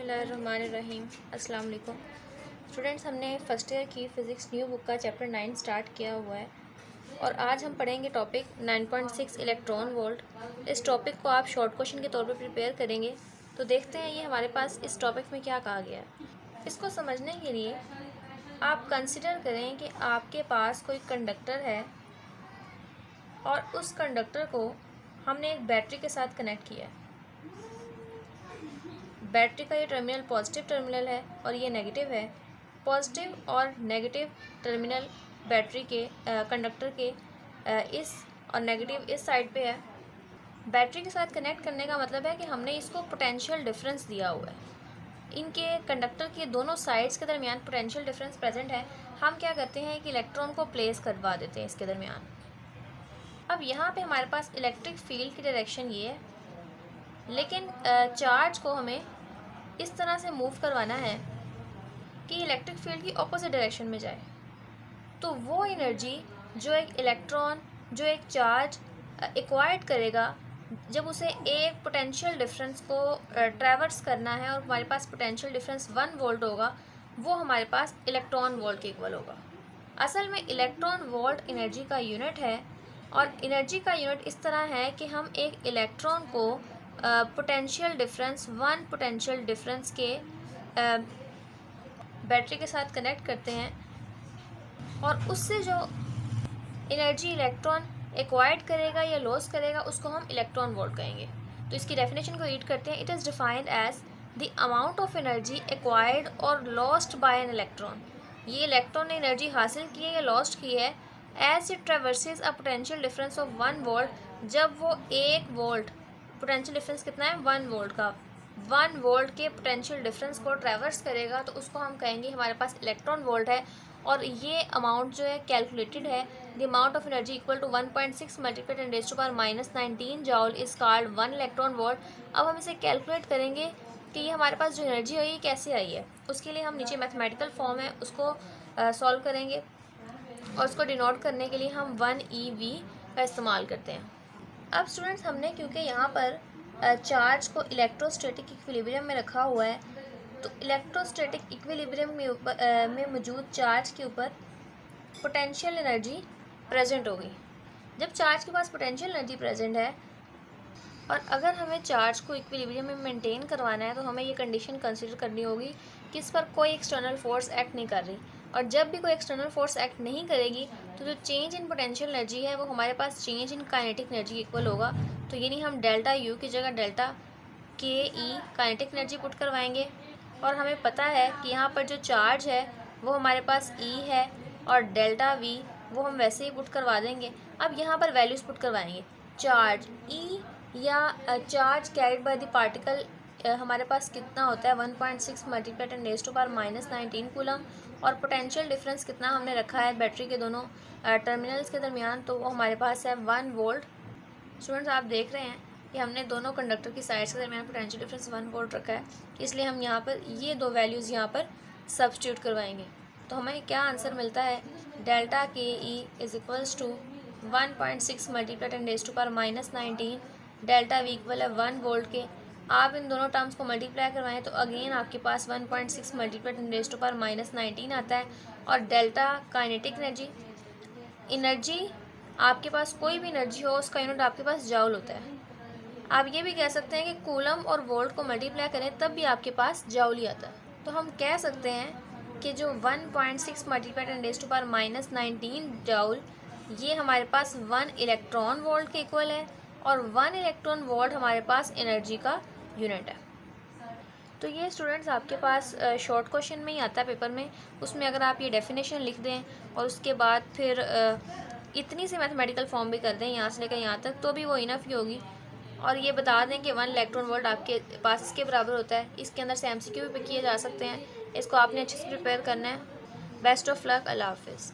बिस्मिल्लाहिर्रहमानिर्रहीम। अस्सलाम वालेकुम स्टूडेंट्स, हमने फ़र्स्ट ईयर की फ़िज़िक्स न्यू बुक का चैप्टर 9 स्टार्ट किया हुआ है और आज हम पढ़ेंगे टॉपिक 9.6 इलेक्ट्रॉन वोल्ट। इस टॉपिक को आप शॉर्ट क्वेश्चन के तौर पर प्रिपेयर करेंगे। तो देखते हैं ये हमारे पास इस टॉपिक में क्या कहा गया है। इसको समझने के लिए आप कंसिडर करें कि आपके पास कोई कंडक्टर है और उस कंडक्टर को हमने एक बैटरी के साथ कनेक्ट किया है। बैटरी का ये टर्मिनल पॉजिटिव टर्मिनल है और ये नेगेटिव है। पॉजिटिव और नेगेटिव टर्मिनल बैटरी के कंडक्टर के इस और नेगेटिव इस साइड पे है। बैटरी के साथ कनेक्ट करने का मतलब है कि हमने इसको पोटेंशियल डिफरेंस दिया हुआ है। इनके कंडक्टर के दोनों साइड्स के दरमियान पोटेंशियल डिफरेंस प्रेजेंट है। हम क्या करते हैं कि इलेक्ट्रॉन को प्लेस करवा देते हैं इसके दरमियान। अब यहाँ पे हमारे पास इलेक्ट्रिक फील्ड की डायरेक्शन ये है, लेकिन चार्ज को हमें इस तरह से मूव करवाना है कि इलेक्ट्रिक फील्ड की ऑपोजिट डायरेक्शन में जाए। तो वो एनर्जी जो एक इलेक्ट्रॉन, जो एक चार्ज एक्वायर्ड करेगा जब उसे एक पोटेंशियल डिफरेंस को ट्रैवर्स करना है और हमारे पास पोटेंशियल डिफरेंस 1 वोल्ट होगा, वो हमारे पास इलेक्ट्रॉन वोल्ट के इक्वल होगा। असल में इलेक्ट्रॉन वोल्ट एनर्जी का यूनिट है और एनर्जी का यूनिट इस तरह है कि हम एक इलेक्ट्रॉन को पोटेंशियल डिफरेंस 1 पोटेंशियल डिफरेंस के बैटरी के साथ कनेक्ट करते हैं और उससे जो एनर्जी इलेक्ट्रॉन एक्वायर्ड करेगा या लॉस करेगा उसको हम इलेक्ट्रॉन वोल्ट कहेंगे। तो इसकी डेफिनेशन को रीड करते हैं। It is defined as the amount of energy acquired और लॉस्ट बाय एन इलेक्ट्रॉन। ये इलेक्ट्रॉन ने एनर्जी हासिल की है या लॉस्ट की है as it traverses a potential difference of 1 volt. जब वो 1 वोल्ट, पोटेंशियल डिफरेंस कितना है 1 वोल्ट का, 1 वोल्ट के पोटेंशियल डिफरेंस को ट्रैवर्स करेगा तो उसको हम कहेंगे हमारे पास इलेक्ट्रॉन वोल्ट है। और ये अमाउंट जो है कैलकुलेटेड है। The amount of energy equal to 1.6 multiplied 10 raised to power -19 joule is called 1 electron volt. अब हम इसे कैलकुलेट करेंगे कि ये हमारे पास जो एनर्जी है ये कैसे आई है। उसके लिए हम नीचे मैथमेटिकल फॉर्म है उसको सॉल्व करेंगे और उसको डिनोट करने के लिए हम 1 eV का इस्तेमाल करते हैं। अब स्टूडेंट्स, हमने क्योंकि यहाँ पर चार्ज को इलेक्ट्रोस्टैटिक इक्विलिब्रियम में रखा हुआ है, तो इलेक्ट्रोस्टैटिक इक्विलिब्रियम में मौजूद चार्ज के ऊपर पोटेंशियल एनर्जी प्रेजेंट होगी। जब चार्ज के पास पोटेंशियल एनर्जी प्रेजेंट है और अगर हमें चार्ज को इक्विलिब्रियम में मेंटेन करवाना है तो हमें ये कंडीशन कंसीडर करनी होगी कि इस पर कोई एक्सटर्नल फोर्स एक्ट नहीं कर रही। और जब भी कोई एक्सटर्नल फोर्स एक्ट नहीं करेगी तो जो चेंज इन पोटेंशियल एनर्जी है वो हमारे पास change in kinetic energy equal होगा। तो यानी हम डेल्टा यू की जगह डेल्टा के ई काइनेटिक एनर्जी पुट करवाएंगे। और हमें पता है कि यहाँ पर जो चार्ज है वो हमारे पास ई है और डेल्टा वी वो हम वैसे ही पुट करवा देंगे। अब यहाँ पर वैल्यूज़ पुट करवाएंगे। चार्ज ई या charge carried by the particle हमारे पास कितना होता है 1.6 multiplied 10 raised to power -19 coulomb. और पोटेंशियल डिफरेंस कितना हमने रखा है बैटरी के दोनों टर्मिनल्स के दरमियान, तो वो हमारे पास है 1 वोल्ट। स्टूडेंट्स, आप देख रहे हैं कि हमने दोनों कंडक्टर की साइड्स के दरमियान पोटेंशियल डिफरेंस 1 वोल्ट रखा है, इसलिए हम यहाँ पर ये दो वैल्यूज़ यहाँ पर सब्स्टिट्यूट करवाएंगे। तो हमें क्या आंसर मिलता है, delta K E is equals to 1.6 multiplied 10 raised to power -19, delta V equal है 1 वोल्ट के। आप इन दोनों टर्म्स को मल्टीप्लाई करवाएं तो अगेन आपके पास 1.6 मल्टीप्लाइड 10 रेज़्ड टू पावर -19 आता है। और डेल्टा काइनेटिक एनर्जी आपके पास कोई भी एनर्जी हो उसका यूनिट आपके पास जाउल होता है। आप ये भी कह सकते हैं कि कूलम और वोल्ट को मल्टीप्लाई करें तब भी आपके पास जाउल ही आता है। तो हम कह सकते हैं कि जो 1.6 multiplied 10 raised to power -19 joule ये हमारे पास 1 इलेक्ट्रॉन वोल्ट के इक्वल है और 1 इलेक्ट्रॉन वोल्ट हमारे पास एनर्जी का यूनिट है। तो ये स्टूडेंट्स आपके पास शॉर्ट क्वेश्चन में ही आता है पेपर में। उसमें अगर आप ये डेफिनेशन लिख दें और उसके बाद फिर इतनी सी मैथमेटिकल फॉर्म भी कर दें यहाँ से लेकर यहाँ तक, तो भी वो इनफ ही होगी। और ये बता दें कि 1 इलेक्ट्रॉन वोल्ट आपके पास इसके बराबर होता है। इसके अंदर से MCQ भी किए जा सकते हैं। इसको आपने अच्छे से प्रिपेयर करना है। Best of luck. अल्लाह हाफिज़।